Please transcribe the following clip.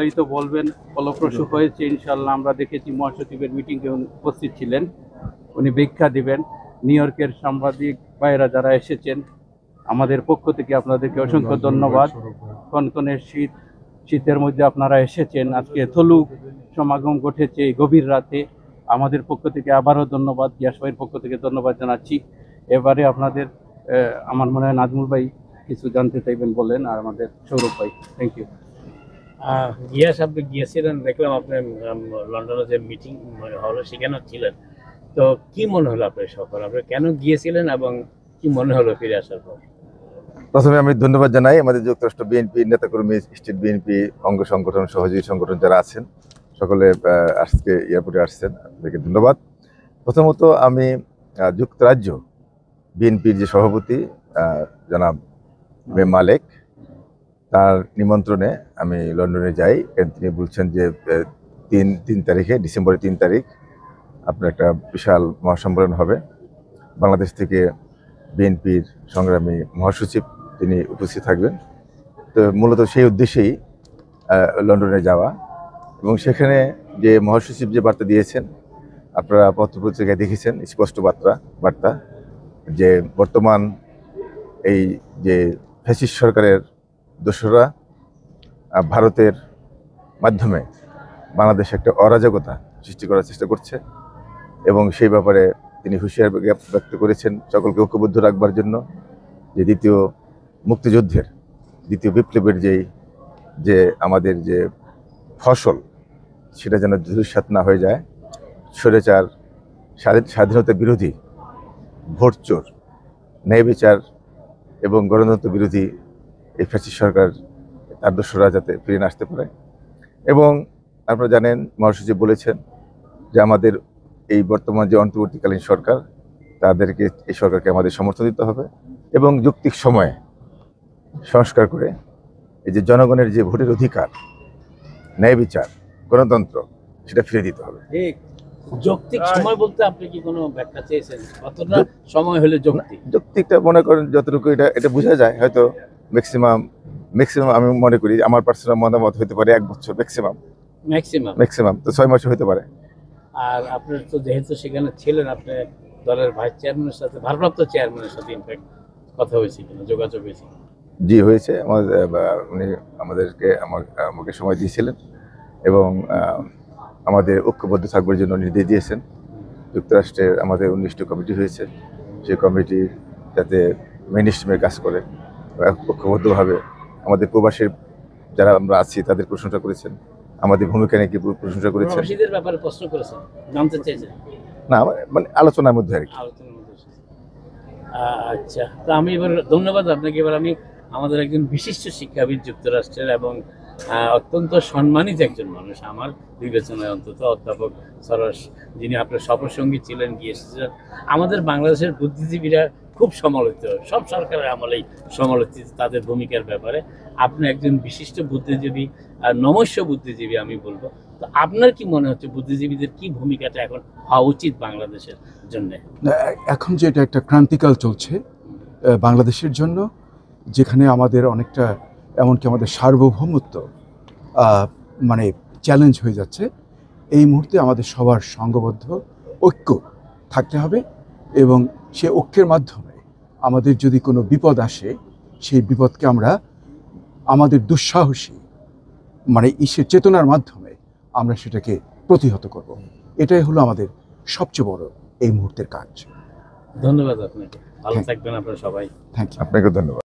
বিস্তারিত বলবেন। ফলপ্রসূ হয়েছে ইনশাল্লাহ। আমরা দেখেছি মহাসচিবের মিটিংয়ে উপস্থিত ছিলেন, উনি ব্যাখ্যা দিবেন। নিউ ইয়র্কের সাংবাদিক ভাইয়েরা যারা এসেছেন, আমাদের পক্ষ থেকে আপনাদেরকে অসংখ্য ধন্যবাদ। কনকনে শীতের মধ্যে আপনারা এসেছেন, আজকে থলু সমাগম ঘটেছে এই গভীর রাতে। আমাদের পক্ষ থেকে আবারও ধন্যবাদ, গিয়াস ভাইয়ের পক্ষ থেকে ধন্যবাদ জানাচ্ছি। এবারে আপনাদের আমার মনে হয় নাজমুল ভাই কিছু জানতে চাইবেন, বলেন, আর আমাদের সৌরভ ভাই। Thank you. গিয়াস, আপনি গিয়েছিলেন, দেখলাম আপনি লন্ডনে যে মিটিং হলো সেখানে ছিলেন, তো কি মনে হলো আপনার সফর? আপনি কেন গিয়েছিলেন এবং কি মনে হলো ফিরে আসার পর? প্রথমে আমি ধন্যবাদ জানাই আমাদের যুক্তরাষ্ট্র বিএনপি নেতাকর্মী, স্টেট বিএনপি অঙ্গ সংগঠন, সহযোগী সংগঠন যারা আছেন, সকলে আজকে এয়ারপোর্টে আসছেন, আপনাদেরকে ধন্যবাদ। প্রথমত আমি যুক্তরাজ্য বিএনপির যে সভাপতি জনাব মে মালেক, তার নিমন্ত্রণে আমি লন্ডনে যাই। তিনি বলছেন যে 3 তারিখে, ডিসেম্বরের 3 তারিখ আপনার একটা বিশাল মহাসম্মেলন হবে। বাংলাদেশ থেকে বিএনপির সংগ্রামী মহাসচিব তিনি উপস্থিত থাকবেন। তো মূলত সেই উদ্দেশ্যেই লন্ডনে যাওয়া, এবং সেখানে যে মহাসচিব যে বার্তা দিয়েছেন আপনারা পত্রপত্রিকায় দেখেছেন, স্পষ্ট বার্তা যে বর্তমান এই যে ফ্যাসিস্ট সরকারের দোসররা ভারতের মাধ্যমে বাংলাদেশে একটা অরাজকতা সৃষ্টি করার চেষ্টা করছে, এবং সেই ব্যাপারে তিনি হুঁশিয়ার ব্যক্ত করেছেন সকলকে ঐক্যবদ্ধ রাখবার জন্য, যে দ্বিতীয় মুক্তিযুদ্ধের, দ্বিতীয় বিপ্লবের যে আমাদের যে ফসল সেটা যেন ধূলিসাৎ না হয়ে যায়। স্বৈরাচার, স্বাধীনতা বিরোধী, ভোটচোর, ন্যায় বিচার এবং গণতন্ত্র বিরোধী এই ফ্যাসিস্ট সরকার, তার দোসররা যাতে ফিরে না আসতে পারে। এবং আপনারা জানেন মহাসচিব বলেছেন যে আমাদের এই বর্তমান যে অন্তর্বর্তীকালীন সরকার, তাদেরকে, এই সরকারকে আমাদের সমর্থন দিতে হবে, এবং যৌক্তিক সময়ে সংস্কার করে এই যে জনগণের যে ভোটের অধিকার, ন্যায় বিচার, গণতন্ত্র, সেটা ফিরে দিতে হবে। যৌক্তিক সময় বলতে আপনি কি কোনো ব্যাখ্যা চেয়েছেন? কতটা সময় হলে যৌক্তিকটা মনে করেন যতটুকু এটা বোঝা যায়, হয়তো ম্যাক্সিমাম আমি মনে করি, আমার পার্সোনাল মতামত হতে পারে 1 বছর ম্যাক্সিমাম, তো 6 মাসও হতে পারে। আর আপনার তো যেহেতু সেখানে ছিলেন, আপনি দলের ভাইস চেয়ারম্যানের সাথে, ভারপ্রাপ্ত চেয়ারম্যানের সাথে ইনফ্যাক্ট কথা হয়েছে কিনা, যোগাযোগ হয়েছে? জি হয়েছে। উনি আমাকে সময় দিয়েছিলেন এবং আমাদের ঐক্যবদ্ধ থাকবার জন্য নির্দেশ দিয়েছেন। যুক্তরাষ্ট্রের আমাদের 19টি কমিটি হয়েছে, সেই কমিটি যাতে মেইন স্ট্রিমে কাজ করে, ঐক্যবদ্ধভাবে আমাদের প্রবাসের যারা আমরা আছি তাদের প্রশংসা করেছেন, আমাদের ভূমিকা নিয়ে প্রশংসা করেছেন। ব্যাপারে প্রশ্ন করেছেন, জানতে চেয়েছেন? না, মানে আলোচনার মধ্যে আর কি। আচ্ছা, তো আমি এবার ধন্যবাদ আপনাকে। এবার আমি আমাদের একজন বিশিষ্ট শিক্ষাবিদ যুক্তরাষ্ট্রের এবং অত্যন্ত সম্মানিত একজন মানুষ আমার বিবেচনায় অন্তত, অধ্যাপক সরস, যিনি আপনার সফরসঙ্গী ছিলেন, গিয়েছিলেন। আমাদের বাংলাদেশের বুদ্ধিজীবীরা খুব সমালোচিত, সব সরকারের আমলেই সমালোচিত তাদের ভূমিকার ব্যাপারে। আপনি একজন বিশিষ্ট বুদ্ধিজীবী, নমস্য বুদ্ধিজীবী আমি বলবো। তো আপনার কি মনে হচ্ছে বুদ্ধিজীবীদের কি ভূমিকাটা এখন হওয়া উচিত বাংলাদেশের জন্য? এখন যে এটা একটা ক্রান্তিকাল চলছে বাংলাদেশের জন্য, যেখানে আমাদের অনেকটা, এমনকি আমাদের সার্বভৌমত্ব মানে চ্যালেঞ্জ হয়ে যাচ্ছে, এই মুহূর্তে আমাদের সবার সংঘবদ্ধ ঐক্য থাকতে হবে, এবং সে ঐক্যের মাধ্যমে আমাদের যদি কোনো বিপদ আসে, সেই বিপদকে আমরা আমাদের দুঃসাহসী মানে ঈশ্বর চেতনার মাধ্যমে আমরা সেটাকে প্রতিহত করব। এটাই হলো আমাদের সবচেয়ে বড় এই মুহূর্তের কাজ। ধন্যবাদ আপনাকে, ভালো থাকবেন আপনারা সবাই। Thank you. আপনাকে ধন্যবাদ।